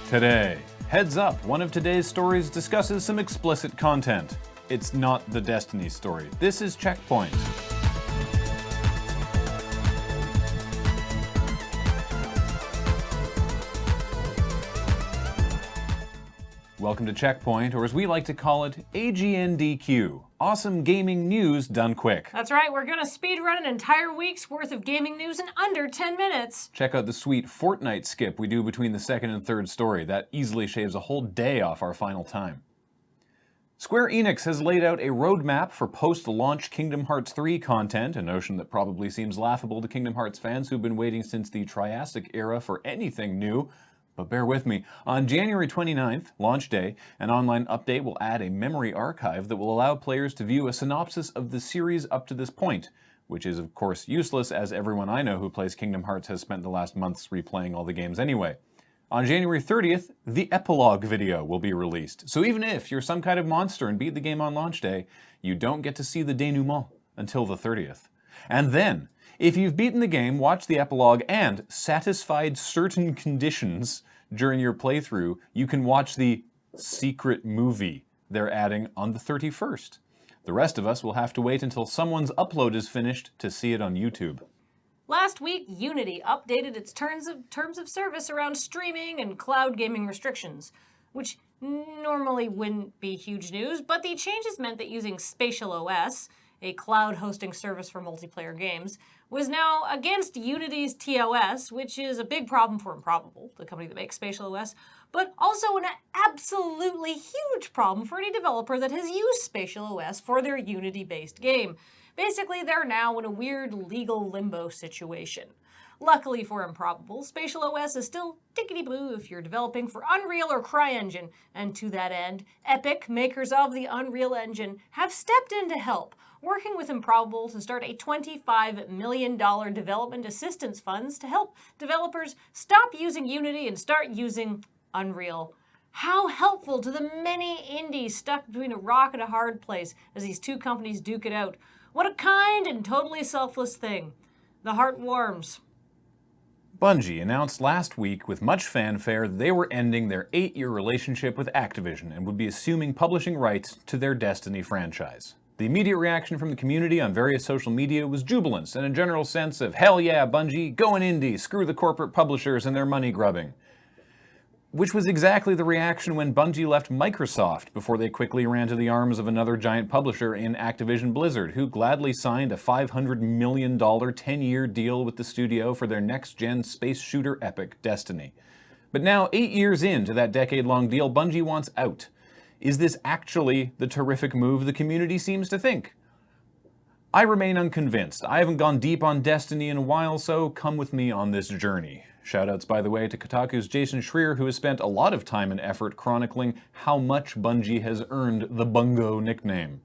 Today, heads up, one of today's stories discusses some explicit content. It's not the Destiny story. This is CheckPoint. Welcome to CheckPoint, or as we like to call it, AGNDQ. Awesome gaming news done quick. That's right, we're gonna speedrun an entire week's worth of gaming news in under 10 minutes. Check out the sweet Fortnite skip we do between the second and third story. That easily shaves a whole day off our final time. Square Enix has laid out a roadmap for post-launch Kingdom Hearts 3 content, a notion that probably seems laughable to Kingdom Hearts fans who've been waiting since the Triassic era for anything new. But bear with me. On January 29th, launch day, an online update will add a memory archive that will allow players to view a synopsis of the series up to this point, which is of course useless as everyone I know who plays Kingdom Hearts has spent the last months replaying all the games anyway. On January 30th, the epilogue video will be released. So even if you're some kind of monster and beat the game on launch day, you don't get to see the denouement until the 30th. And then, if you've beaten the game, watched the epilogue, and satisfied certain conditions during your playthrough, you can watch the secret movie they're adding on the 31st. The rest of us will have to wait until someone's upload is finished to see it on YouTube. Last week, Unity updated its terms of service around streaming and cloud gaming restrictions, which normally wouldn't be huge news, but the changes meant that using Spatial OS, a cloud hosting service for multiplayer games, was now against Unity's TOS, which is a big problem for Improbable, the company that makes Spatial OS, but also an absolutely huge problem for any developer that has used Spatial OS for their Unity-based game. Basically, they're now in a weird legal limbo situation. Luckily for Improbable, Spatial OS is still tickety-boo if you're developing for Unreal or CryEngine, and to that end, Epic, makers of the Unreal Engine, have stepped in to help, working with Improbable to start a $25 million development assistance funds to help developers stop using Unity and start using Unreal. How helpful to the many indies stuck between a rock and a hard place as these two companies duke it out. What a kind and totally selfless thing. The heart warms. Bungie announced last week with much fanfare that they were ending their 8-year relationship with Activision and would be assuming publishing rights to their Destiny franchise. The immediate reaction from the community on various social media was jubilance and a general sense of, hell yeah, Bungie, going indie, screw the corporate publishers and their money grubbing. Which was exactly the reaction when Bungie left Microsoft before they quickly ran to the arms of another giant publisher in Activision Blizzard, who gladly signed a $500 million 10-year deal with the studio for their next-gen space shooter epic, Destiny. But now, 8 years into that decade-long deal, Bungie wants out. Is this actually the terrific move the community seems to think? I remain unconvinced. I haven't gone deep on Destiny in a while, so come with me on this journey. Shoutouts, by the way, to Kotaku's Jason Schreier, who has spent a lot of time and effort chronicling how much Bungie has earned the Bungo nickname.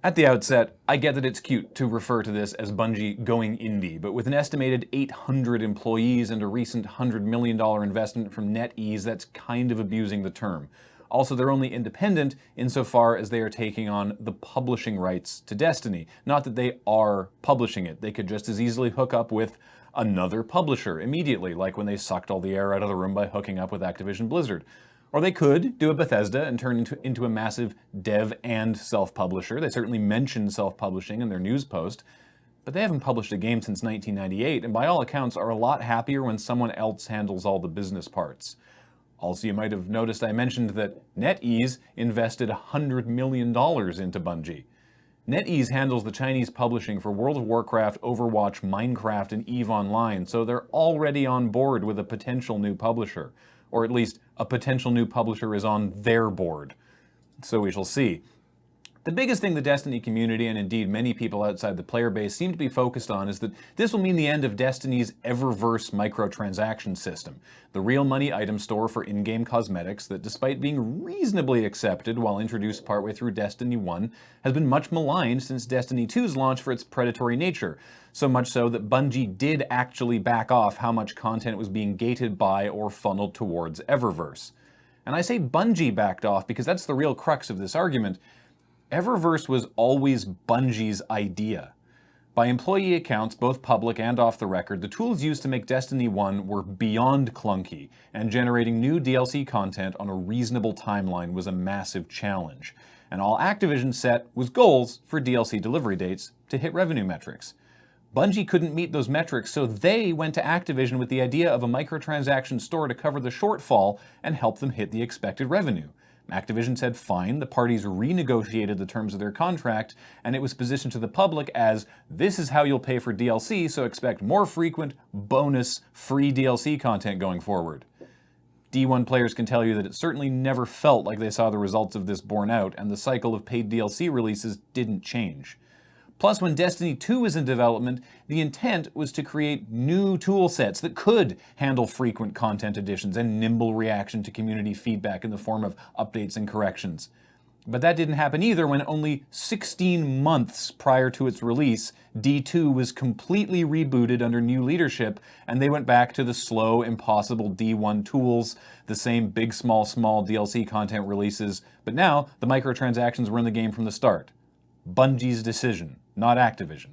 At the outset, I get that it's cute to refer to this as Bungie going indie, but with an estimated 800 employees and a recent $100 million investment from NetEase, that's kind of abusing the term. Also, they're only independent insofar as they are taking on the publishing rights to Destiny. Not that they are publishing it. They could just as easily hook up with another publisher immediately, like when they sucked all the air out of the room by hooking up with Activision Blizzard. Or they could do a Bethesda and turn into a massive dev and self-publisher. They certainly mention self-publishing in their news post, but they haven't published a game since 1998, and by all accounts are a lot happier when someone else handles all the business parts. Also, you might have noticed I mentioned that NetEase invested $100 million into Bungie. NetEase handles the Chinese publishing for World of Warcraft, Overwatch, Minecraft, and EVE Online, so they're already on board with a potential new publisher. Or at least, a potential new publisher is on their board. So we shall see. The biggest thing the Destiny community, and indeed many people outside the player base, seem to be focused on is that this will mean the end of Destiny's Eververse microtransaction system, the real money item store for in-game cosmetics that, despite being reasonably accepted while introduced partway through Destiny 1, has been much maligned since Destiny 2's launch for its predatory nature, so much so that Bungie did actually back off how much content was being gated by or funneled towards Eververse. And I say Bungie backed off because that's the real crux of this argument. Eververse was always Bungie's idea. By employee accounts, both public and off the record, the tools used to make Destiny 1 were beyond clunky, and generating new DLC content on a reasonable timeline was a massive challenge. And all Activision set was goals for DLC delivery dates to hit revenue metrics. Bungie couldn't meet those metrics, so they went to Activision with the idea of a microtransaction store to cover the shortfall and help them hit the expected revenue. Activision said fine, the parties renegotiated the terms of their contract, and it was positioned to the public as, this is how you'll pay for DLC, so expect more frequent, bonus, free DLC content going forward. D1 players can tell you that it certainly never felt like they saw the results of this borne out, and the cycle of paid DLC releases didn't change. Plus, when Destiny 2 was in development, the intent was to create new tool sets that could handle frequent content additions and nimble reaction to community feedback in the form of updates and corrections. But that didn't happen either when only 16 months prior to its release, D2 was completely rebooted under new leadership, and they went back to the slow, impossible D1 tools, the same big, small DLC content releases, but now the microtransactions were in the game from the start. Bungie's decision, not Activision.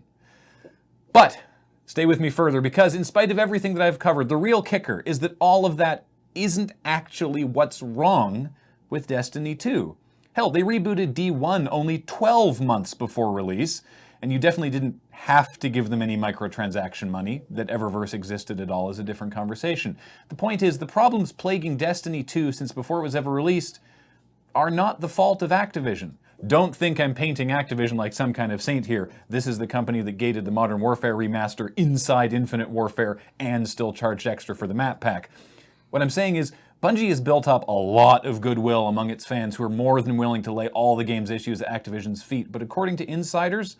But stay with me further, because in spite of everything that I've covered, the real kicker is that all of that isn't actually what's wrong with Destiny 2. Hell, they rebooted D1 only 12 months before release, and you definitely didn't have to give them any microtransaction money. That Eververse existed at all is a different conversation. The point is, the problems plaguing Destiny 2 since before it was ever released are not the fault of Activision. Don't think I'm painting Activision like some kind of saint here. This is the company that gated the Modern Warfare remaster inside Infinite Warfare and still charged extra for the map pack. What I'm saying is, Bungie has built up a lot of goodwill among its fans who are more than willing to lay all the game's issues at Activision's feet, but according to insiders,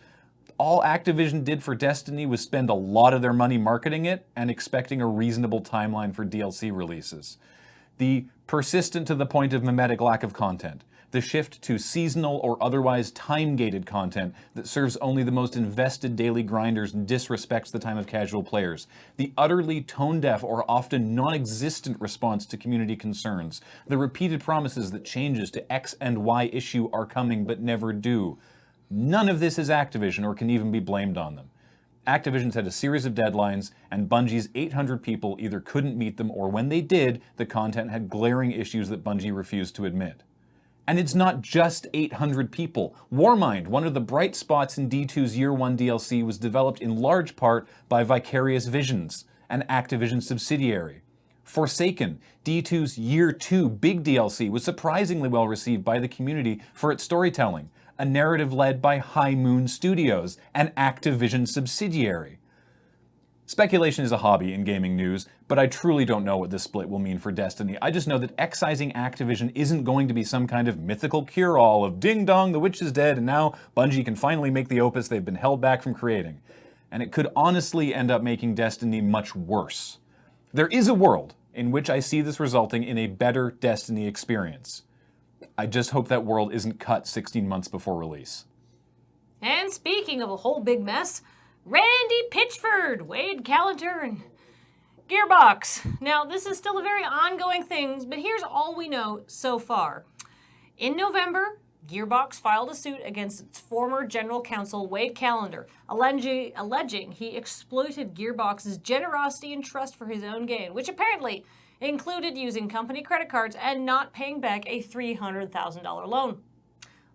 all Activision did for Destiny was spend a lot of their money marketing it and expecting a reasonable timeline for DLC releases. The persistent to the point of mimetic lack of content, the shift to seasonal or otherwise time-gated content that serves only the most invested daily grinders and disrespects the time of casual players, the utterly tone-deaf or often non-existent response to community concerns, the repeated promises that changes to X and Y issue are coming but never do. None of this is Activision or can even be blamed on them. Activision's had a series of deadlines, and Bungie's 800 people either couldn't meet them, or when they did, the content had glaring issues that Bungie refused to admit. And it's not just 800 people. Warmind, one of the bright spots in D2's Year 1 DLC, was developed in large part by Vicarious Visions, an Activision subsidiary. Forsaken, D2's Year 2 big DLC, was surprisingly well received by the community for its storytelling, a narrative led by High Moon Studios, an Activision subsidiary. Speculation is a hobby in gaming news, but I truly don't know what this split will mean for Destiny. I just know that excising Activision isn't going to be some kind of mythical cure-all of ding dong, the witch is dead, and now Bungie can finally make the opus they've been held back from creating. And it could honestly end up making Destiny much worse. There is a world in which I see this resulting in a better Destiny experience. I just hope that world isn't cut 16 months before release. And speaking of a whole big mess, Randy Pitchford, Wade Callender, and Gearbox. Now, this is still a very ongoing thing, but here's all we know so far. In November, Gearbox filed a suit against its former general counsel, Wade Callender, alleging he exploited Gearbox's generosity and trust for his own gain, which apparently included using company credit cards and not paying back a $300,000 loan.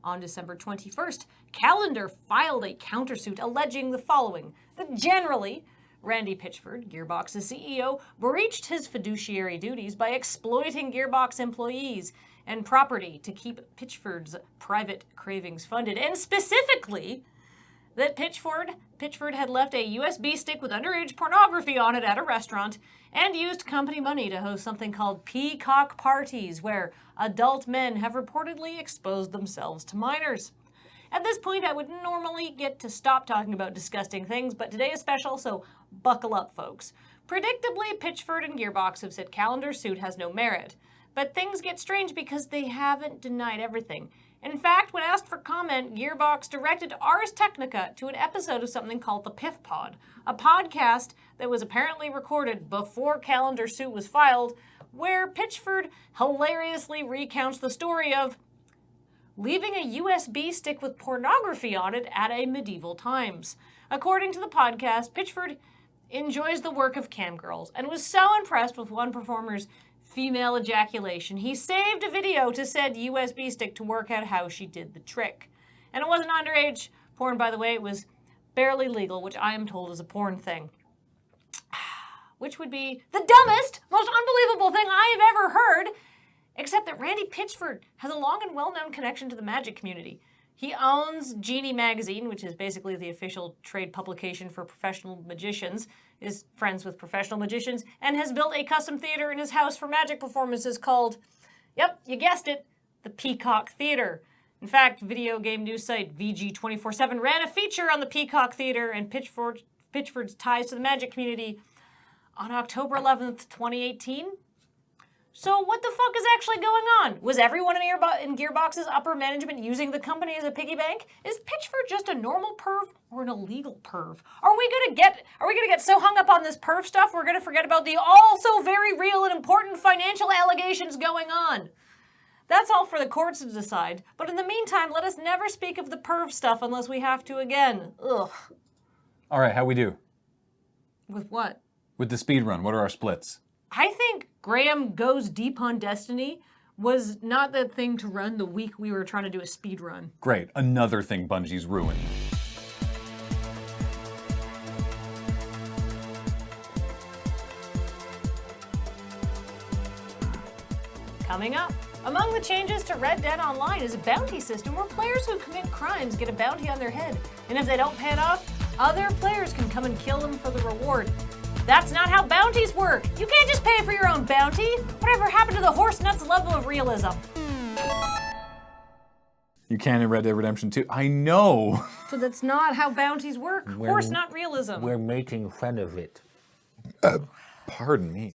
On December 21st, Callender filed a countersuit alleging the following: that generally, Randy Pitchford, Gearbox's CEO, breached his fiduciary duties by exploiting Gearbox employees and property to keep Pitchford's private cravings funded, and specifically that Pitchford had left a USB stick with underage pornography on it at a restaurant and used company money to host something called peacock parties, where adult men have reportedly exposed themselves to minors. At this point, I would normally get to stop talking about disgusting things, but today is special, so buckle up, folks. Predictably, Pitchford and Gearbox have said Callender's suit has no merit, but things get strange because they haven't denied everything. In fact, when asked for comment, Gearbox directed Ars Technica to an episode of something called the Piff Pod, a podcast that was apparently recorded before Callender's suit was filed, where Pitchford hilariously recounts the story of leaving a USB stick with pornography on it at a medieval times. According to the podcast, Pitchford enjoys the work of cam girls and was so impressed with one performer's female ejaculation, he saved a video to said USB stick to work out how she did the trick. And it wasn't underage porn, by the way. It was barely legal, which I am told is a porn thing. Which would be the dumbest, most unbelievable thing I have ever heard, except that Randy Pitchford has a long and well-known connection to the magic community. He owns Genie Magazine, which is basically the official trade publication for professional magicians, is friends with professional magicians, and has built a custom theater in his house for magic performances called, yep, you guessed it, the Peacock Theater. In fact, video game news site VG247 ran a feature on the Peacock Theater and Pitchford's ties to the magic community on October 11th, 2018. So what the fuck is actually going on? Was everyone in Gearbox's upper management using the company as a piggy bank? Is Pitchford just a normal perv or an illegal perv? Are we gonna get so hung up on this perv stuff we're gonna forget about the also very real and important financial allegations going on? That's all for the courts to decide. But in the meantime, let us never speak of the perv stuff unless we have to again. Ugh. All right, how we do? With what? With the speed run, what are our splits? I think Graham Goes Deep on Destiny was not the thing to run the week we were trying to do a speed run. Great, another thing Bungie's ruined. Coming up, among the changes to Red Dead Online is a bounty system where players who commit crimes get a bounty on their head. And if they don't pay it off, other players can come and kill them for the reward. That's not how bounties work. You can't just pay for your own bounty. Whatever happened to the horse nuts level of realism? You can in Red Dead Redemption 2. I know. So that's not how bounties work. Horse nut realism. We're making fun of it. Pardon me.